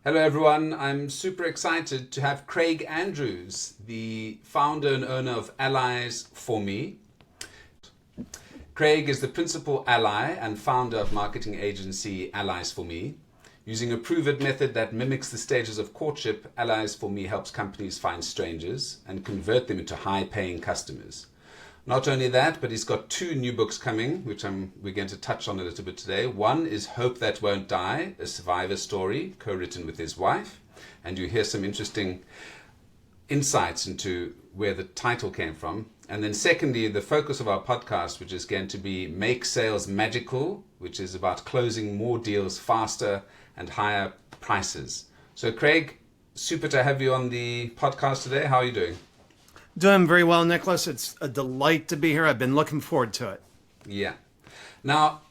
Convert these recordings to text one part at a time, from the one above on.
Hello, everyone. I'm super excited to have Craig Andrews, the founder and owner of Allies for Me. Craig is the principal ally and founder of marketing agency Allies for Me. Using a proven method that mimics the stages of courtship, Allies for Me helps companies find strangers and convert them into high-paying customers. Not only that, but he's got two new books coming, which we're going to touch on a little bit today. One is Hope That Won't Die, a survivor story, co-written with his wife. And you hear some interesting insights into where the title came from. And then secondly, the focus of our podcast, which is going to be Make Sales Magical, which is about closing more deals faster and higher prices. So Craig, super to have you on the podcast today. How are you doing? Doing very well, Nicholas. It's a delight to be here. I've been looking forward to it. Yeah. Now,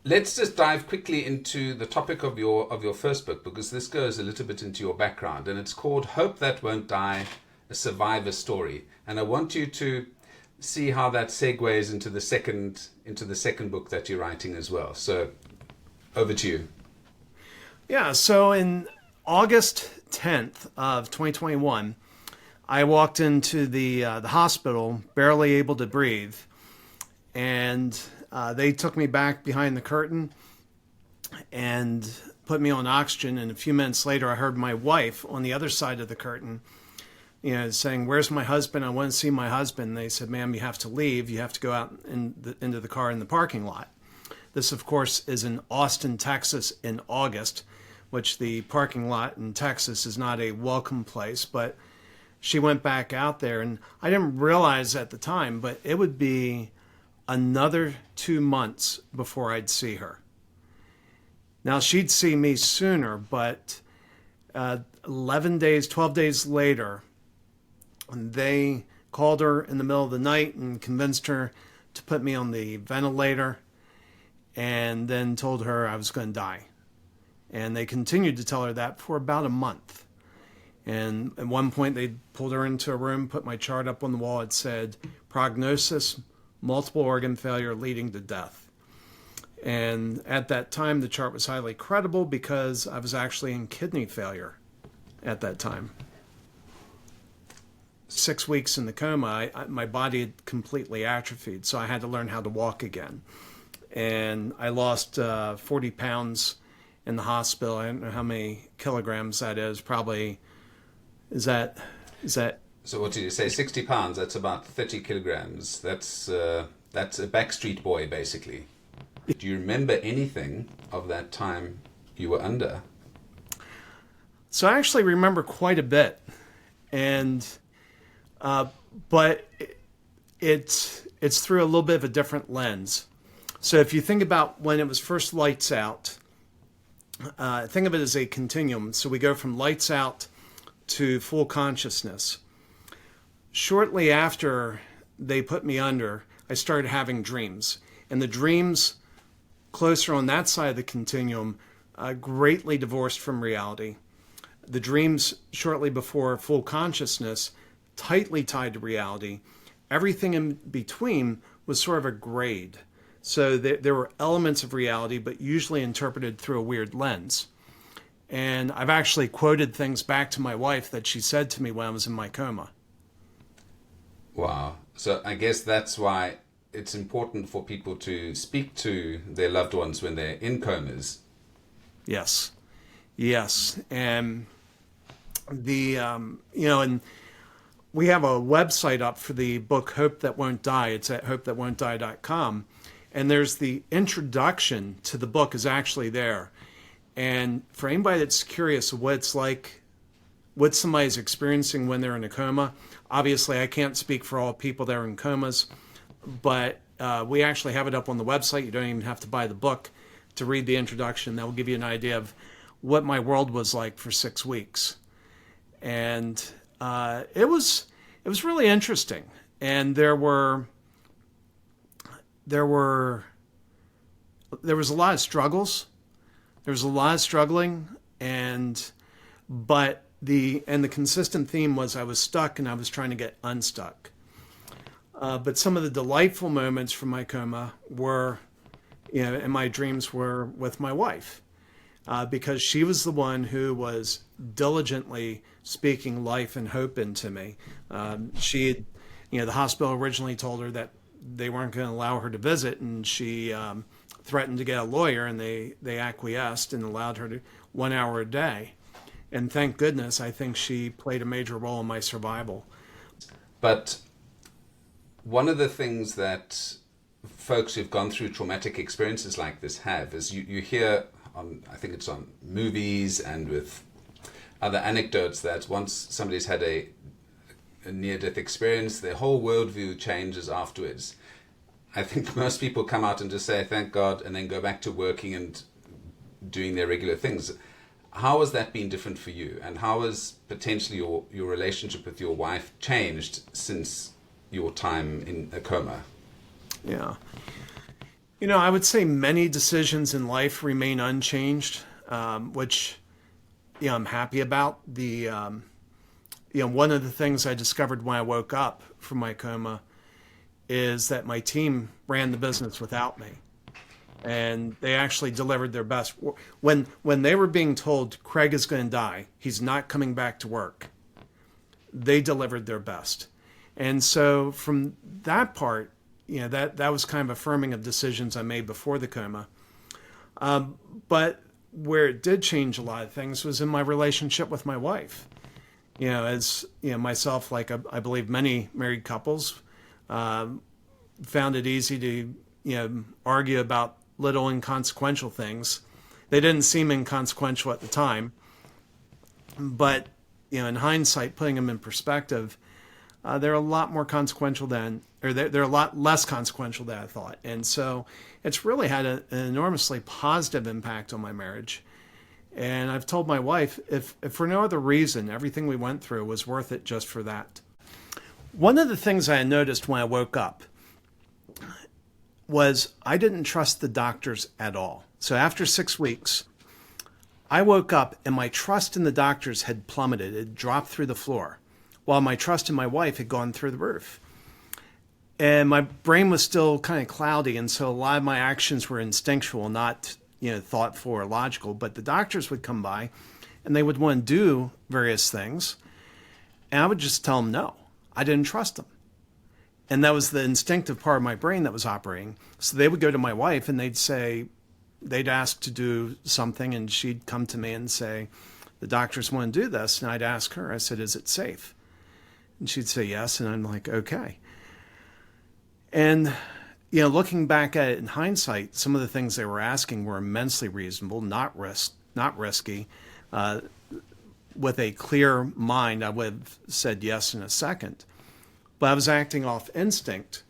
let's just dive quickly into the topic of your first book, because this goes a little bit into your background, and it's called Hope That Won't Die, a survivor story. And I want you to see how that segues into the second book that you're writing as well. So, over to you. Yeah, so in August 10th of 2021, I walked into the hospital, barely able to breathe, and they took me back behind the curtain and put me on oxygen. And a few minutes later, I heard my wife on the other side of the curtain, saying, "Where's my husband? I want to see my husband." They said, "Ma'am, you have to leave. You have to go out into the car in the parking lot." This, of course, is in Austin, Texas, in August, which the parking lot in Texas is not a welcome place, but she went back out there, and I didn't realize at the time, but it would be another 2 months before I'd see her. Now, she'd see me sooner, but 11 days, 12 days later, they called her in the middle of the night and convinced her to put me on the ventilator, and then told her I was going to die. And they continued to tell her that for about a month. And at one point, they pulled her into a room, put my chart up on the wall. It said, prognosis, multiple organ failure leading to death. And at that time, the chart was highly credible because I was actually in kidney failure at that time. 6 weeks in the coma, my body had completely atrophied, so I had to learn how to walk again. And I lost 40 pounds in the hospital. I don't know how many kilograms that is, probably. Is that? So what did you say? 60 pounds. That's about 30 kilograms. That's a backstreet boy, basically. Do you remember anything of that time you were under? So I actually remember quite a bit, and but it's through a little bit of a different lens. So if you think about when it was first lights out, think of it as a continuum. So we go from lights out to full consciousness. Shortly after they put me under, I started having dreams. And the dreams closer on that side of the continuum greatly divorced from reality. The dreams shortly before full consciousness, tightly tied to reality. Everything in between was sort of a grade. So there were elements of reality, but usually interpreted through a weird lens. And I've actually quoted things back to my wife that she said to me when I was in my coma. Wow. So I guess that's why it's important for people to speak to their loved ones when they're in comas. Yes. And and we have a website up for the book Hope That Won't Die. It's at hopethatwon'tdie.com. And there's the introduction to the book is actually there. And for anybody that's curious of what it's like, what somebody's experiencing when they're in a coma, obviously I can't speak for all people that are in comas, but we actually have it up on the website. You don't even have to buy the book to read the introduction. That will give you an idea of what my world was like for 6 weeks. And it was really interesting. And there was a lot of struggles. There was a lot of struggling, but the consistent theme was I was stuck and I was trying to get unstuck. But some of the delightful moments from my coma were, and my dreams were with my wife. because she was the one who was diligently speaking life and hope into me. She had, the hospital originally told her that they weren't going to allow her to visit, and she threatened to get a lawyer, and they acquiesced and allowed her to 1 hour a day. And thank goodness, I think she played a major role in my survival. But one of the things that folks who've gone through traumatic experiences like this have is you hear on, I think it's on movies and with other anecdotes, that once somebody's had a near-death experience, their whole worldview changes afterwards. I think most people come out and just say, thank God, and then go back to working and doing their regular things. How has that been different for you? And how has potentially your relationship with your wife changed since your time in a coma? Yeah. I would say many decisions in life remain unchanged, which, I'm happy about. One of the things I discovered when I woke up from my coma is that my team ran the business without me. And they actually delivered their best. When they were being told, Craig is going to die, he's not coming back to work, they delivered their best. And so from that part, that was kind of affirming of decisions I made before the coma. But where it did change a lot of things was in my relationship with my wife. As myself, like I believe many married couples, found it easy to argue about little inconsequential things. They didn't seem inconsequential at the time, but in hindsight, putting them in perspective, they're a lot more consequential they're a lot less consequential than I thought. And so it's really had an enormously positive impact on my marriage. And I've told my wife, if for no other reason, everything we went through was worth it just for that. One of the things I noticed when I woke up was I didn't trust the doctors at all. So after 6 weeks, I woke up and my trust in the doctors had plummeted. It dropped through the floor, while my trust in my wife had gone through the roof. And my brain was still kind of cloudy, and so a lot of my actions were instinctual, not thoughtful or logical. But the doctors would come by, and they would want to do various things, and I would just tell them no. I didn't trust them. And that was the instinctive part of my brain that was operating. So they would go to my wife and they'd ask to do something, and she'd come to me and say, the doctors want to do this. And I'd ask her, I said, is it safe? And she'd say yes. And I'm like, okay. And, looking back at it in hindsight, some of the things they were asking were immensely reasonable, not risky. With a clear mind, I would have said yes in a second. But I was acting off instinct.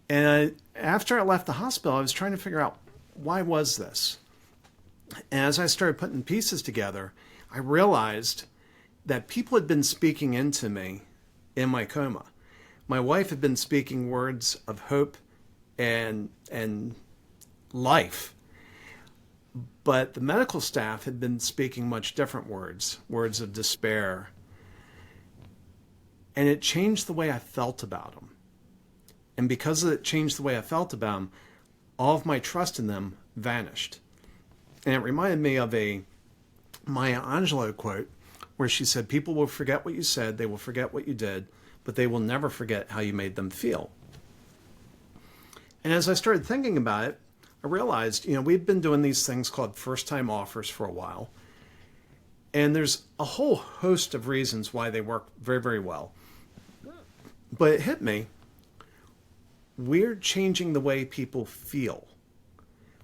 And after I left the hospital, I was trying to figure out, why was this? And as I started putting pieces together, I realized that people had been speaking into me in my coma. My wife had been speaking words of hope and life. But the medical staff had been speaking much different words of despair. And it changed the way I felt about them. And because it changed the way I felt about them, all of my trust in them vanished. And it reminded me of a Maya Angelou quote where she said, people will forget what you said, they will forget what you did, but they will never forget how you made them feel. And as I started thinking about it, I realized, we've been doing these things called first-time offers for a while. And there's a whole host of reasons why they work very, very well. But it hit me, we're changing the way people feel.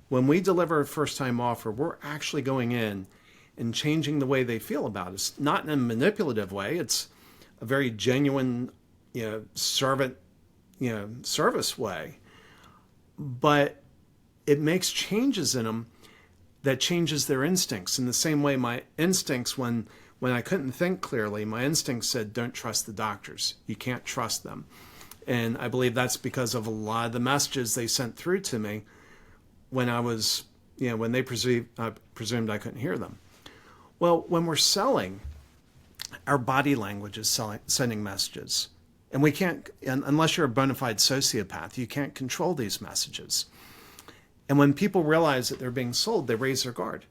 When we deliver a first-time offer, we're actually going in and changing the way they feel about us. Not in a manipulative way. It's a very genuine, servant, service way. But it makes changes in them that changes their instincts. In the same way, my instincts, when I couldn't think clearly, my instincts said, don't trust the doctors. You can't trust them. And I believe that's because of a lot of the messages they sent through to me when I was, when they presumed I couldn't hear them. Well, when we're selling, our body language is sending messages. And we can't, unless you're a bona fide sociopath, you can't control these messages. And when people realize that they're being sold, they raise their guard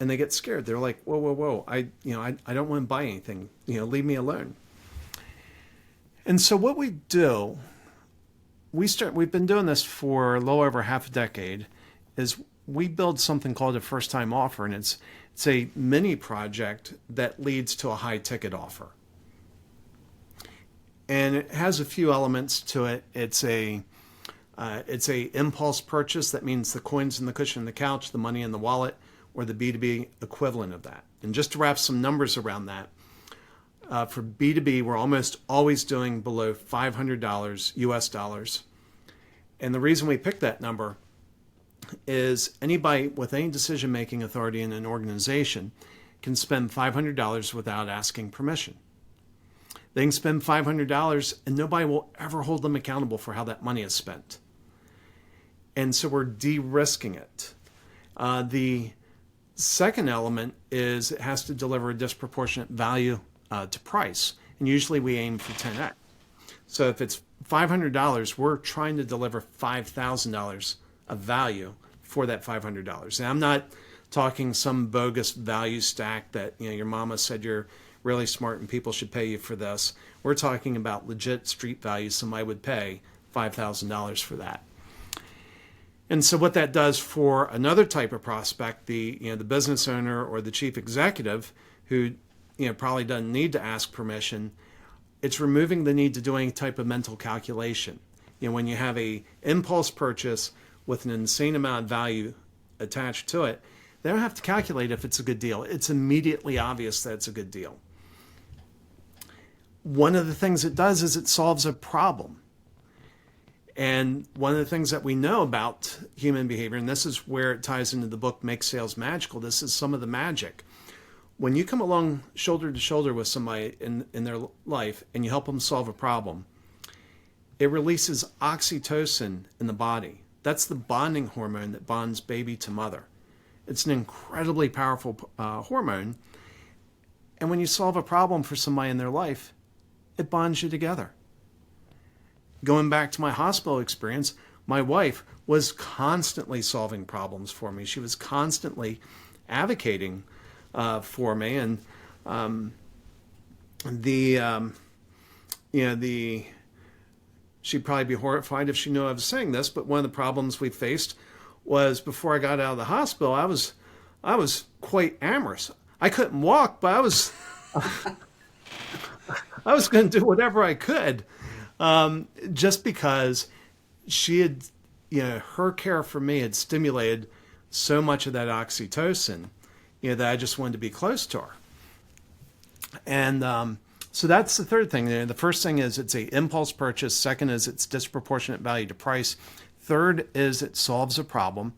and they get scared. They're like, whoa, whoa, whoa. I don't want to buy anything. Leave me alone. And so what we do, we've been doing this for a little over half a decade, is we build something called a first time offer. And it's a mini project that leads to a high ticket offer. And it has a few elements to it. It's a impulse purchase. That means the coins in the cushion of the couch, the money in the wallet, or the B2B equivalent of that. And just to wrap some numbers around that, for B2B, we're almost always doing below $500 US dollars. And the reason we picked that number is anybody with any decision-making authority in an organization can spend $500 without asking permission. They can spend $500 and nobody will ever hold them accountable for how that money is spent. And so we're de-risking it. The second element is it has to deliver a disproportionate value to price. And usually we aim for 10x. So if it's $500, we're trying to deliver $5,000 of value for that $500. And I'm not talking some bogus value stack that your mama said you're really smart and people should pay you for this. We're talking about legit street value. Somebody would pay $5,000 for that. And so what that does for another type of prospect, the business owner or the chief executive who probably doesn't need to ask permission, it's removing the need to do any type of mental calculation. When you have a impulse purchase with an insane amount of value attached to it, they don't have to calculate if it's a good deal. It's immediately obvious that it's a good deal. One of the things it does is it solves a problem. And one of the things that we know about human behavior, and this is where it ties into the book Make Sales Magical, this is some of the magic. When you come along shoulder to shoulder with somebody in their life and you help them solve a problem, it releases oxytocin in the body. That's the bonding hormone that bonds baby to mother. It's an incredibly powerful hormone. And when you solve a problem for somebody in their life, it bonds you together. Going back to my hospital experience, my wife was constantly solving problems for me. She was constantly advocating for me, and she'd probably be horrified if she knew I was saying this. But one of the problems we faced was before I got out of the hospital, I was quite amorous. I couldn't walk, but I was going to do whatever I could. Just because she had, her care for me had stimulated so much of that oxytocin, that I just wanted to be close to her. And so that's the third thing. The first thing is it's a impulse purchase. Second is it's disproportionate value to price. Third is it solves a problem.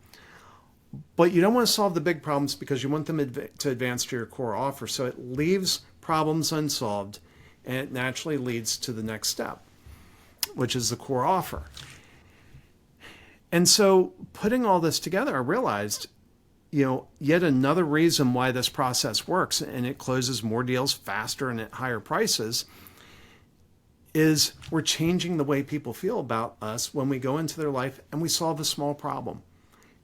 But you don't want to solve the big problems because you want them to advance to your core offer. So it leaves problems unsolved, and it naturally leads to the next step, which is the core offer. And so putting all this together, I realized, yet another reason why this process works and it closes more deals faster and at higher prices is we're changing the way people feel about us when we go into their life and we solve a small problem.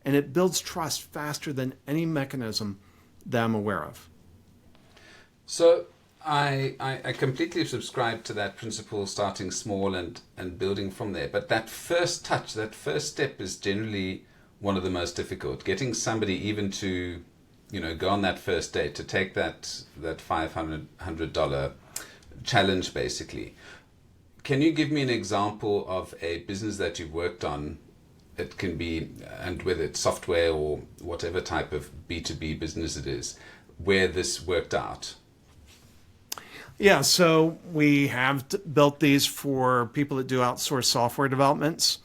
And it builds trust faster than any mechanism that I'm aware of. So I completely subscribe to that principle, starting small and building from there. But that first touch, that first step is generally one of the most difficult. Getting somebody even to, go on that first date, to take that $500 challenge, basically. Can you give me an example of a business that you've worked on? It can be, and whether it's software or whatever type of B2B business it is, where this worked out. Yeah, so we have built these for people that do outsource software developments.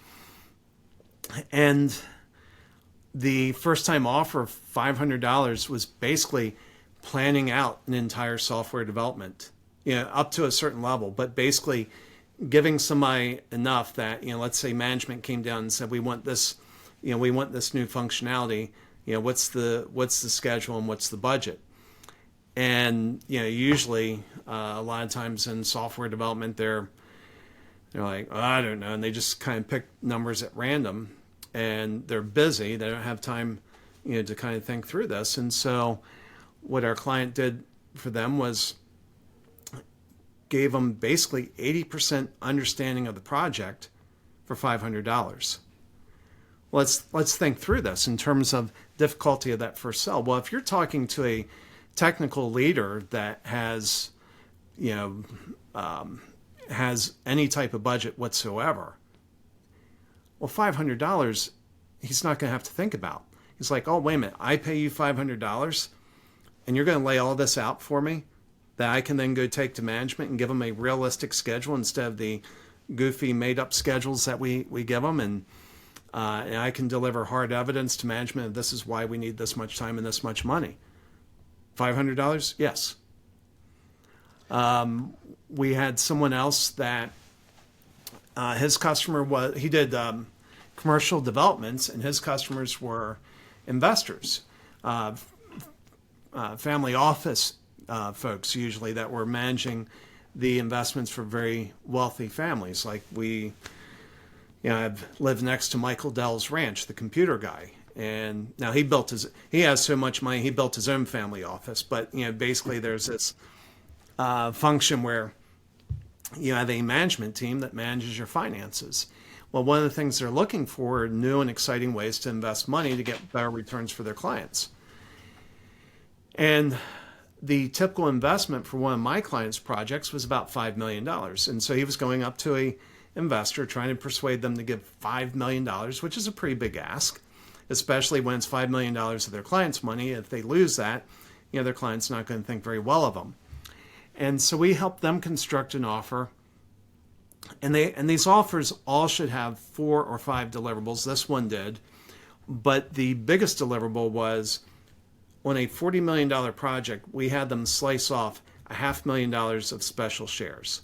And the first time offer of $500 was basically planning out an entire software development, up to a certain level, but basically giving somebody enough that, let's say management came down and said, we want this new functionality, what's the schedule and what's the budget? And, usually a lot of times in software development, they're like, oh, I don't know. And they just kind of pick numbers at random. and they're busy. They don't have time, to kind of think through this. And so what our client did for them was gave them basically 80% understanding of the project for $500. Let's think through this in terms of difficulty of that first sell. Well, if you're talking to a technical leader that has, has any type of budget whatsoever, well, $500, he's not going to have to think about. He's like, oh, wait a minute, I pay you $500 and you're going to lay all this out for me that I can then go take to management and give them a realistic schedule instead of the goofy made up schedules that we give them. And I can deliver hard evidence to management of this is why we need this much time and this much money. $500? Yes. We had someone else that his customer he did commercial developments, and his customers were investors, family office folks usually that were managing the investments for very wealthy families. Like I've lived next to Michael Dell's ranch, the computer guy. And now he has so much money, he built his own family office. But, basically there's this function where you have a management team that manages your finances. Well, one of the things they're looking for are new and exciting ways to invest money to get better returns for their clients. And the typical investment for one of my clients' projects was about $5 million. And so he was going up to a investor trying to persuade them to give $5 million, which is a pretty big ask, especially when it's $5 million of their client's money. If they lose that, their client's not going to think very well of them. And so we helped them construct an offer. And these offers all should have 4 or 5 deliverables. This one did. But the biggest deliverable was on a $40 million project, we had them slice off $500,000 of special shares.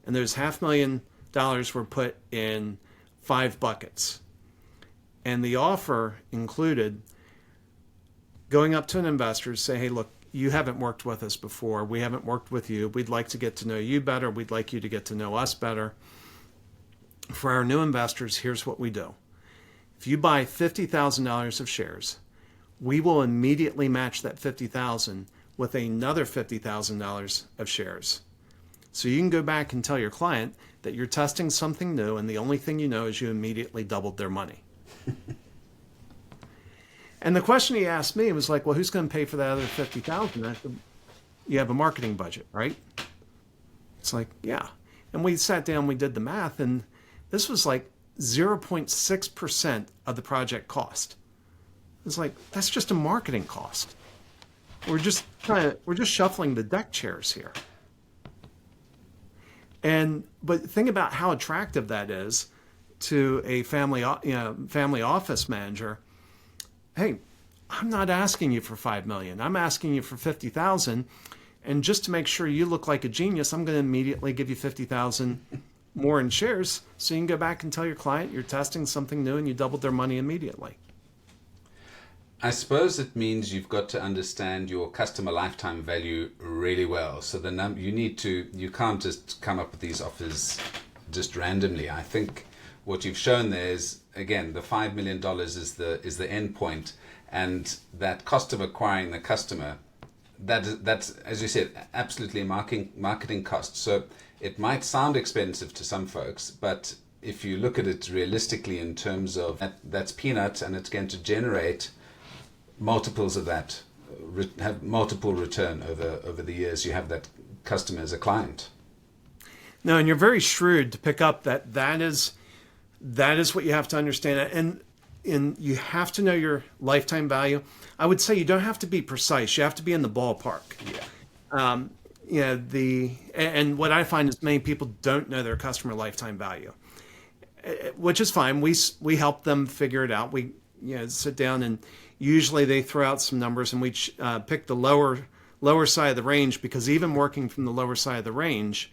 And those $500,000 were put in 5 buckets. And the offer included going up to an investor, say, hey, look, you haven't worked with us before. We haven't worked with you. We'd like to get to know you better. We'd like you to get to know us better. For our new investors, here's what we do. If you buy $50,000 of shares, we will immediately match that $50,000 with another $50,000 of shares. So you can go back and tell your client that you're testing something new, and the only thing you know is you immediately doubled their money. And the question he asked me was like, well, who's going to pay for that other $50,000? I said, you have a marketing budget, right? It's like, yeah. And we sat down, we did the math, and this was like 0.6% of the project cost. It's like, that's just a marketing cost. We're just shuffling the deck chairs here. But think about how attractive that is to a family office manager. Hey, I'm not asking you for $5 million. I'm asking you for $50,000, and just to make sure you look like a genius, I'm going to immediately give you $50,000 more in shares, so you can go back and tell your client you're testing something new and you doubled their money immediately. I suppose it means you've got to understand your customer lifetime value really well. So you can't just come up with these offers just randomly. I think what you've shown there is, again, the $5 million is the end point, and that cost of acquiring the customer, that's, as you said, absolutely a marketing cost. So it might sound expensive to some folks, but if you look at it realistically in terms of that's peanuts, and it's going to generate multiples of that, have multiple return over the years you have that customer as a client. No, and you're very shrewd to pick up that is what you have to understand. And you have to know your lifetime value. I would say you don't have to be precise. You have to be in the ballpark. Yeah. And what I find is many people don't know their customer lifetime value, which is fine. We help them figure it out. We sit down, and usually they throw out some numbers, and we pick the lower side of the range, because even working from the lower side of the range,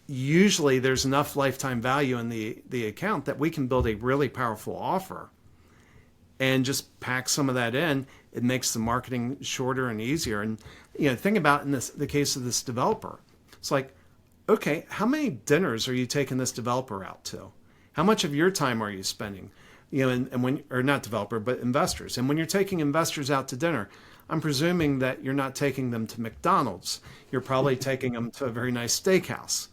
usually there's enough lifetime value in the account that we can build a really powerful offer and just pack some of that in. It makes the marketing shorter and easier. And think about in the case of this developer. It's like, okay, how many dinners are you taking this developer out to? How much of your time are you spending? and when, or not developer, but investors. And when you're taking investors out to dinner, I'm presuming that you're not taking them to McDonald's. You're probably taking them to a very nice steakhouse.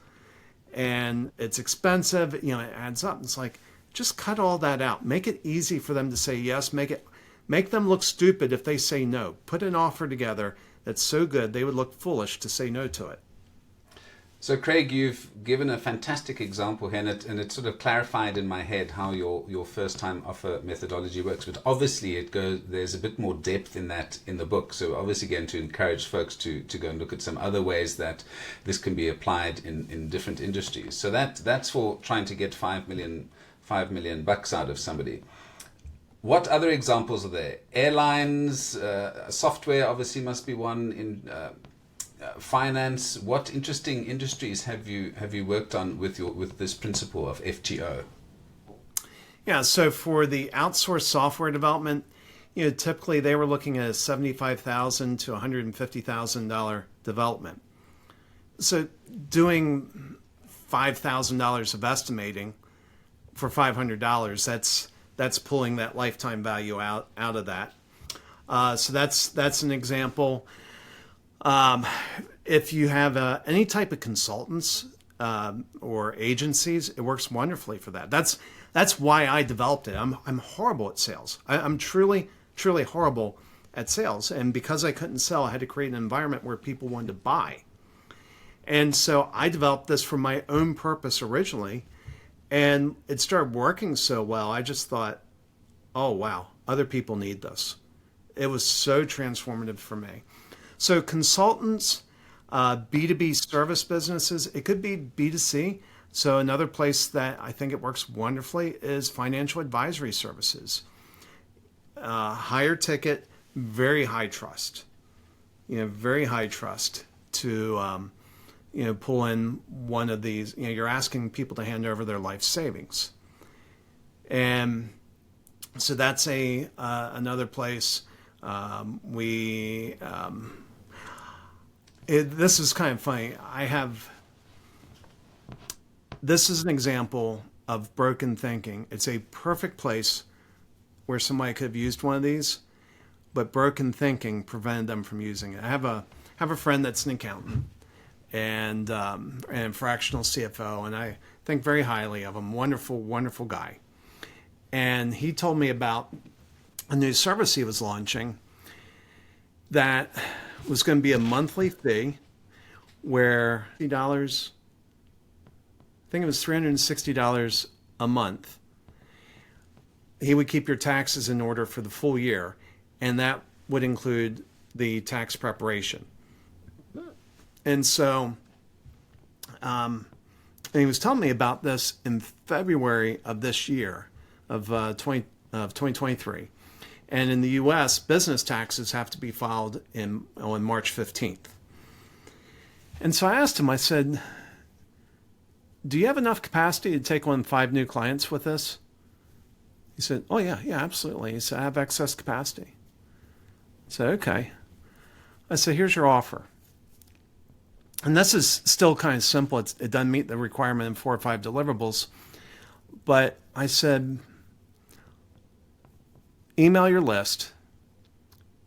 And it's expensive, it adds up. It's like, just cut all that out. Make it easy for them to say yes. Make them look stupid if they say no. Put an offer together that's so good they would look foolish to say no to it. So, Craig, you've given a fantastic example here, and it sort of clarified in my head how your first-time offer methodology works. But obviously, there's a bit more depth in that in the book. So, obviously, going to encourage folks to go and look at some other ways that this can be applied in different industries. So that's for trying to get $5 million bucks out of somebody. What other examples are there? Airlines, software obviously must be one. In finance, what interesting industries have you worked on with this principle of FTO? Yeah, so for the outsourced software development, typically they were looking at a $75,000 to $150,000 development. So doing $5,000 of estimating for $500, that's pulling that lifetime value out of that. So that's an example. If you have any type of consultants or agencies, it works wonderfully for that. That's why I developed it. I'm horrible at sales. I'm truly horrible at sales, and because I couldn't sell, I had to create an environment where people wanted to buy. And so I developed this for my own purpose originally, and it started working so well. I just thought, oh wow, other people need this. It was so transformative for me. So consultants, B2B service businesses, it could be B2C. So another place that I think it works wonderfully is financial advisory services. Higher ticket, very high trust. Very high trust to, pull in one of these. You're asking people to hand over their life savings. And so that's another place. This is kind of funny. This is an example of broken thinking. It's a perfect place where somebody could have used one of these, but broken thinking prevented them from using it. I have a friend that's an accountant and fractional CFO, and I think very highly of him. Wonderful, wonderful guy. And he told me about a new service he was launching that was going to be a monthly fee where $50, I think it was $360 a month. He would keep your taxes in order for the full year, and that would include the tax preparation. And so, and he was telling me about this in February of this year, of 2023. And in the U.S., business taxes have to be filed on March 15th. And so I asked him, I said, do you have enough capacity to take on 5 new clients with this? He said, oh, yeah, absolutely. He said, I have excess capacity. I said, okay. I said, here's your offer. And this is still kind of simple. It doesn't meet the requirement in 4 or 5 deliverables. But I said, email your list.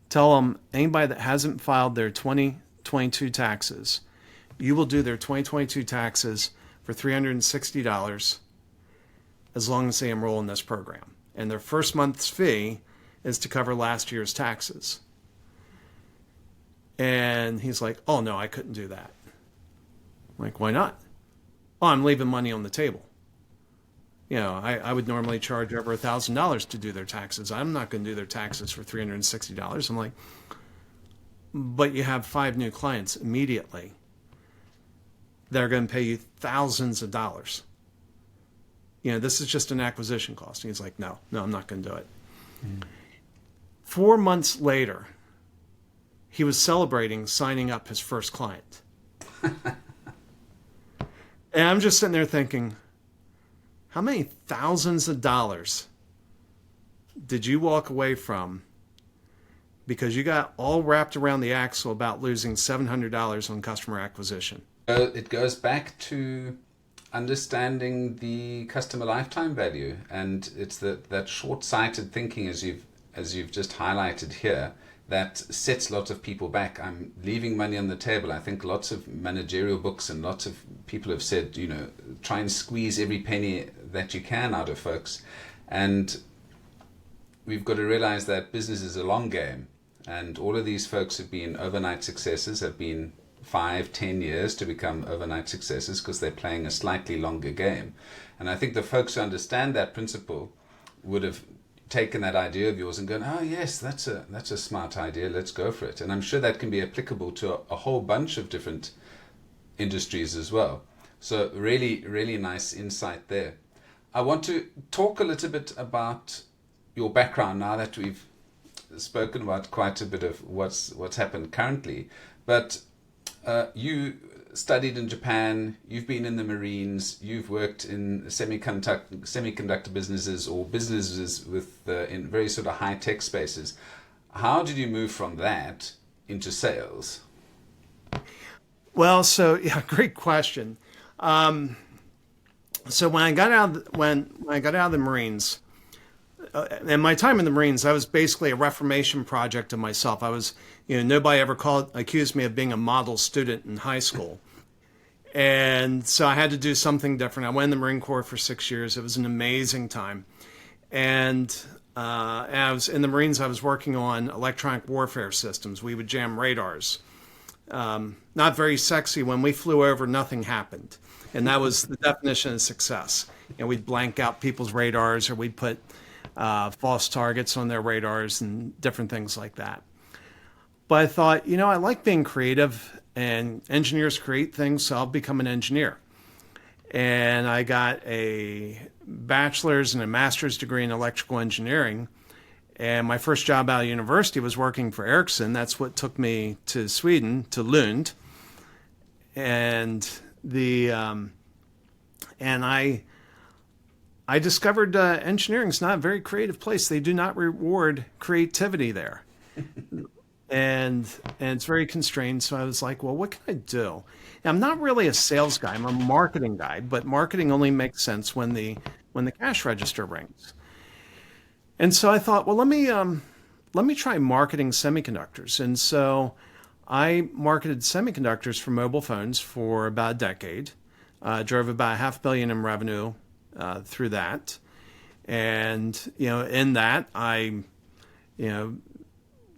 Tell them anybody that hasn't filed their 2022 taxes, you will do their 2022 taxes for $360 as long as they enroll in this program. And their first month's fee is to cover last year's taxes. And he's like, oh, no, I couldn't do that. I'm like, why not? Oh, I'm leaving money on the table. I would normally charge over $1,000 to do their taxes. I'm not going to do their taxes for $360. I'm like, but you have 5 new clients immediately. They're going to pay you thousands of dollars. This is just an acquisition cost. And he's like, no, I'm not going to do it. 4 months later, he was celebrating signing up his first client. And I'm just sitting there thinking, how many thousands of dollars did you walk away from because you got all wrapped around the axle about losing $700 on customer acquisition? It goes back to understanding the customer lifetime value, and it's that short-sighted thinking, as you've just highlighted here, that sets lots of people back. I'm leaving money on the table. I think lots of managerial books and lots of people have said, try and squeeze every penny that you can out of folks. And we've got to realize that business is a long game. And all of these folks have been overnight successes, have been 5-10 years to become overnight successes because they're playing a slightly longer game. And I think the folks who understand that principle would have taken that idea of yours and gone, oh yes, that's a smart idea, let's go for it. And I'm sure that can be applicable to a whole bunch of different industries as well. So really, really nice insight there. I want to talk a little bit about your background now that we've spoken about quite a bit of what's happened currently. But you studied in Japan, you've been in the Marines, you've worked in semiconductor businesses or businesses in very sort of high-tech spaces. How did you move from that into sales? Well, so yeah, great question. So when I got out of the Marines, and my time in the Marines, I was basically a reformation project of myself. I was, nobody ever accused me of being a model student in high school. And so I had to do something different. I went in the Marine Corps for 6 years. It was an amazing time. And I was in the Marines, I was working on electronic warfare systems. We would jam radars. Not very sexy. When we flew over, nothing happened. And that was the definition of success. We'd blank out people's radars, or we'd put false targets on their radars and different things like that. But I thought, I like being creative, and engineers create things, so I'll become an engineer. And I got a bachelor's and a master's degree in electrical engineering. And my first job out of university was working for Ericsson. That's what took me to Sweden, to Lund. And I discovered engineering is not a very creative place. They do not reward creativity there. And it's very constrained. So I was like, well, what can I do? And I'm not really a sales guy. I'm a marketing guy, but marketing only makes sense when the cash register rings. And so I thought, well, let me try marketing semiconductors. And so I marketed semiconductors for mobile phones for about a decade. Drove about $500 million in revenue through that. And, in that I,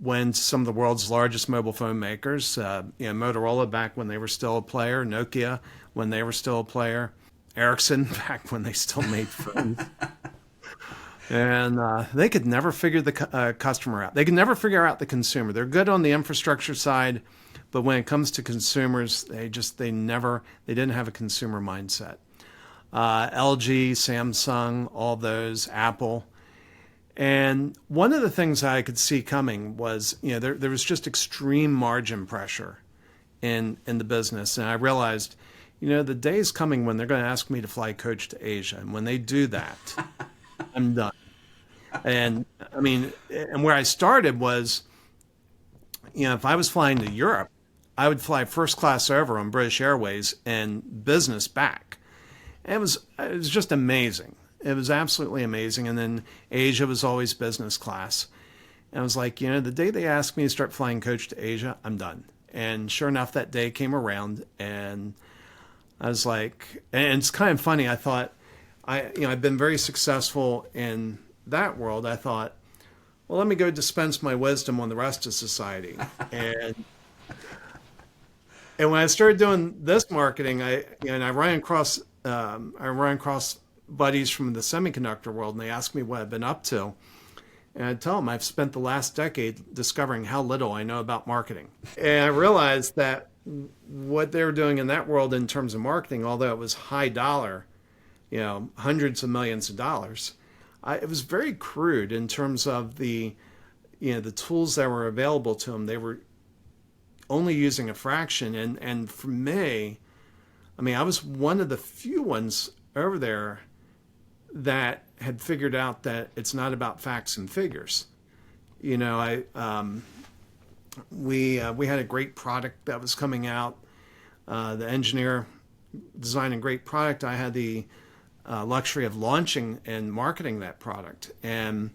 went to some of the world's largest mobile phone makers, Motorola back when they were still a player, Nokia when they were still a player, Ericsson back when they still made phones. And they could never figure the customer out. They could never figure out the consumer. They're good on the infrastructure side, but when it comes to consumers, they didn't have a consumer mindset. LG, Samsung, all those, Apple. And one of the things I could see coming was, there was just extreme margin pressure in the business. And I realized, the day is coming when they're going to ask me to fly coach to Asia. And when they do that, I'm done. And and where I started was, if I was flying to Europe, I would fly first class over on British Airways and business back. And it was just amazing. It was absolutely amazing. And then Asia was always business class. And I was like, the day they asked me to start flying coach to Asia, I'm done. And sure enough, that day came around, and I was like, and it's kind of funny. I thought, I've been very successful in that world. I thought, well, let me go dispense my wisdom on the rest of society. And when I started doing this marketing, I ran across buddies from the semiconductor world, and they asked me what I've been up to. And I tell them I've spent the last decade discovering how little I know about marketing. And I realized that what they were doing in that world in terms of marketing, although it was high dollar, hundreds of millions of dollars, it was very crude in terms of the tools that were available to them. They were only using a fraction. And for me, I was one of the few ones over there that had figured out that it's not about facts and figures. We had a great product that was coming out. The engineer designing great product, I had the luxury of launching and marketing that product. And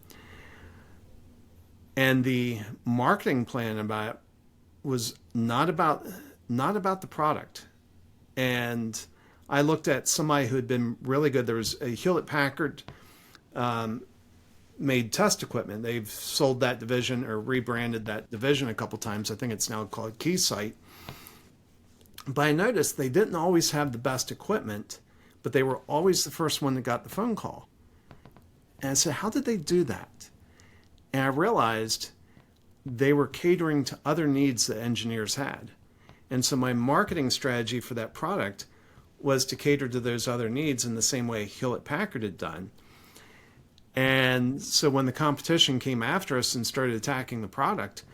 the marketing plan about was not about the product. And I looked at somebody who had been really good. There was a Hewlett Packard made test equipment. They've sold that division or rebranded that division a couple times. I think it's now called Keysight. But I noticed they didn't always have the best equipment, but they were always the first one that got the phone call. And I said, how did they do that? And I realized they were catering to other needs that engineers had. And so my marketing strategy for that product was to cater to those other needs in the same way Hewlett Packard had done. And so when the competition came after us and started attacking the product,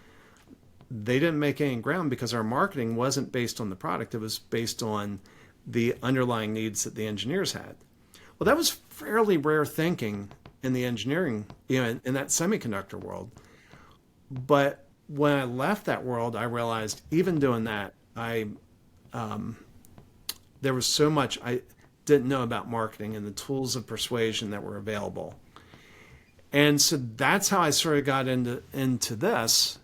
they didn't make any ground because our marketing wasn't based on the product. It was based on the underlying needs that the engineers had. Well, that was fairly rare thinking in the engineering, in that semiconductor world. But when I left that world, I realized even doing that, there was so much I didn't know about marketing and the tools of persuasion that were available. And so that's how I sort of got into this,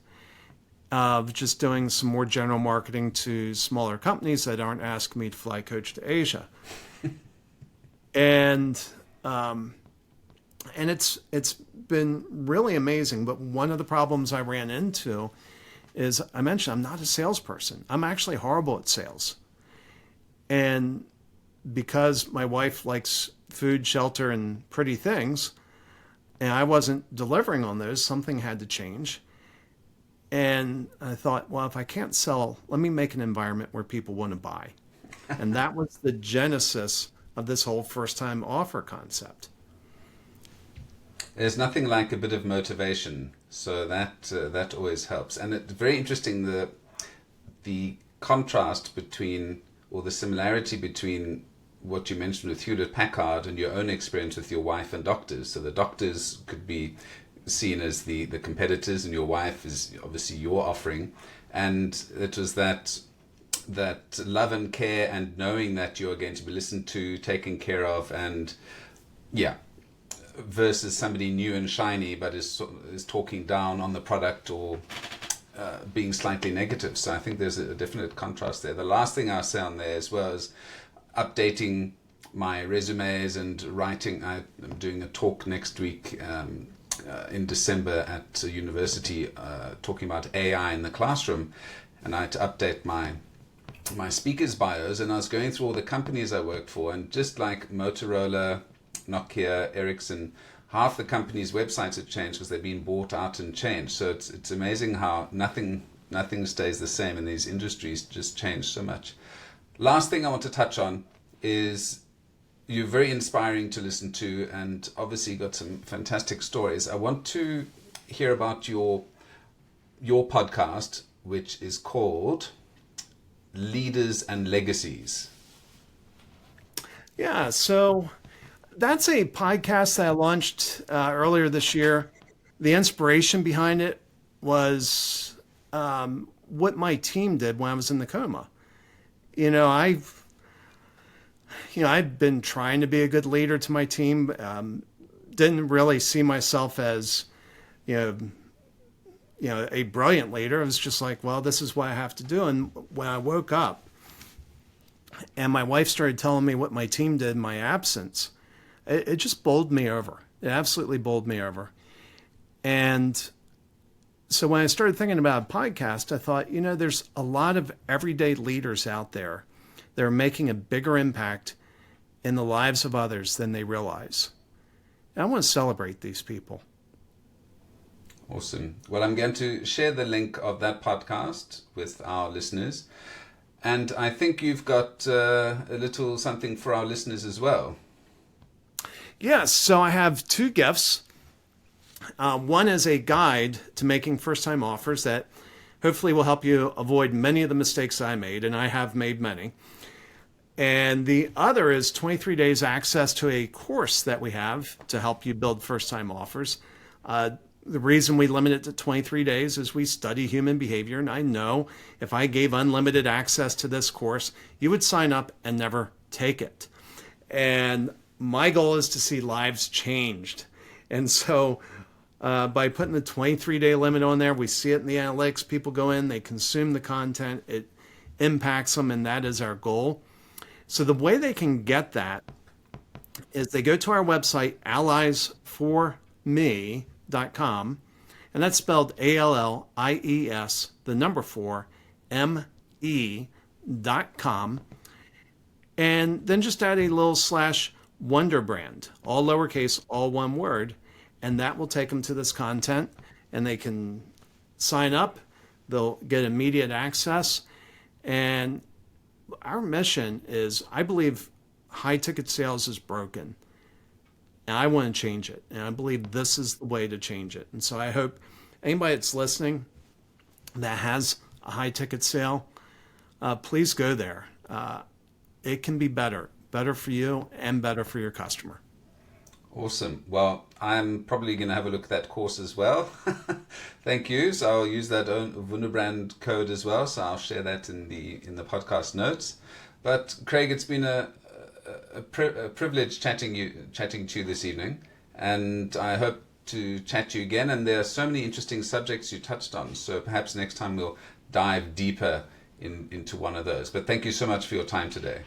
of just doing some more general marketing to smaller companies that aren't asking me to fly coach to Asia. And it's been really amazing. But one of the problems I ran into is, I mentioned, I'm not a salesperson. I'm actually horrible at sales. And because my wife likes food, shelter, and pretty things, and I wasn't delivering on those, something had to change. And I thought, well, if I can't sell, let me make an environment where people want to buy. And that was the genesis of this whole first-time offer concept. There's nothing like a bit of motivation, so that always helps. And it's very interesting the contrast between, or the similarity between what you mentioned with Hewlett Packard and your own experience with your wife and doctors. So the doctors could be seen as the competitors, and your wife is obviously your offering. And it was that love and care and knowing that you're going to be listened to, taken care of, and versus somebody new and shiny but is talking down on the product or being slightly negative. So I think there's a definite contrast there. The last thing I'll say on there as well is updating my resumes and writing. I'm doing a talk next week in December at a university talking about AI in the classroom, and I had to update my speakers' bios, and I was going through all the companies I worked for, and just like Motorola, Nokia, Ericsson, half the companies' websites have changed because they've been bought out and changed. So it's amazing how nothing stays the same in these industries, just change so much. Last thing I want to touch on is you're very inspiring to listen to, and obviously got some fantastic stories. I want to hear about your podcast, which is called Leaders and Legacies. Yeah, so that's a podcast that I launched earlier this year. The inspiration behind it was what my team did when I was in the coma. I've been trying to be a good leader to my team. Didn't really see myself as, a brilliant leader. It was just like, well, this is what I have to do. And when I woke up and my wife started telling me what my team did in my absence, it just bowled me over. It absolutely bowled me over. And so when I started thinking about a podcast, I thought, there's a lot of everyday leaders out there that are making a bigger impact in the lives of others than they realize. And I want to celebrate these people. Awesome. Well, I'm going to share the link of that podcast with our listeners. And I think you've got a little something for our listeners as well. Yes, so I have two gifts. One is a guide to making first-time offers that hopefully will help you avoid many of the mistakes I made, and I have made many. And the other is 23 days access to a course that we have to help you build first-time offers. the reason we limit it to 23 days is we study human behavior. And I know if I gave unlimited access to this course, you would sign up and never take it. And my goal is to see lives changed. And so by putting the 23-day limit on there, we see it in the analytics. People go in, they consume the content, it impacts them, and that is our goal. So the way they can get that is they go to our website, alliesforme.com, and that's spelled ALLIES, the number 4, ME.com, and then just add a little /Wonderbrand, all lowercase, all one word, and that will take them to this content, and they can sign up. They'll get immediate access, and our mission is, I believe high ticket sales is broken, and I want to change it, and I believe this is the way to change it. And so I hope anybody that's listening that has a high ticket sale, please go there. It can be better for you and better for your customer. Awesome. Well, I'm probably going to have a look at that course as well. Thank you. So I'll use that Wunderbrand code as well. So I'll share that in the podcast notes. But Craig, it's been a privilege chatting to you this evening, and I hope to chat to you again. And there are so many interesting subjects you touched on. So perhaps next time we'll dive deeper into one of those. But thank you so much for your time today.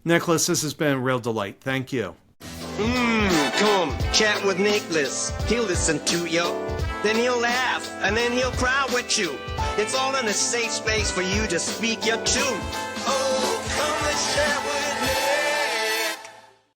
Nicholas, this has been a real delight. Thank you. Come chat with Nicholas. He'll listen to you, then he'll laugh, and then he'll cry with you. It's all in a safe space for you to speak your truth. Oh, come and chat with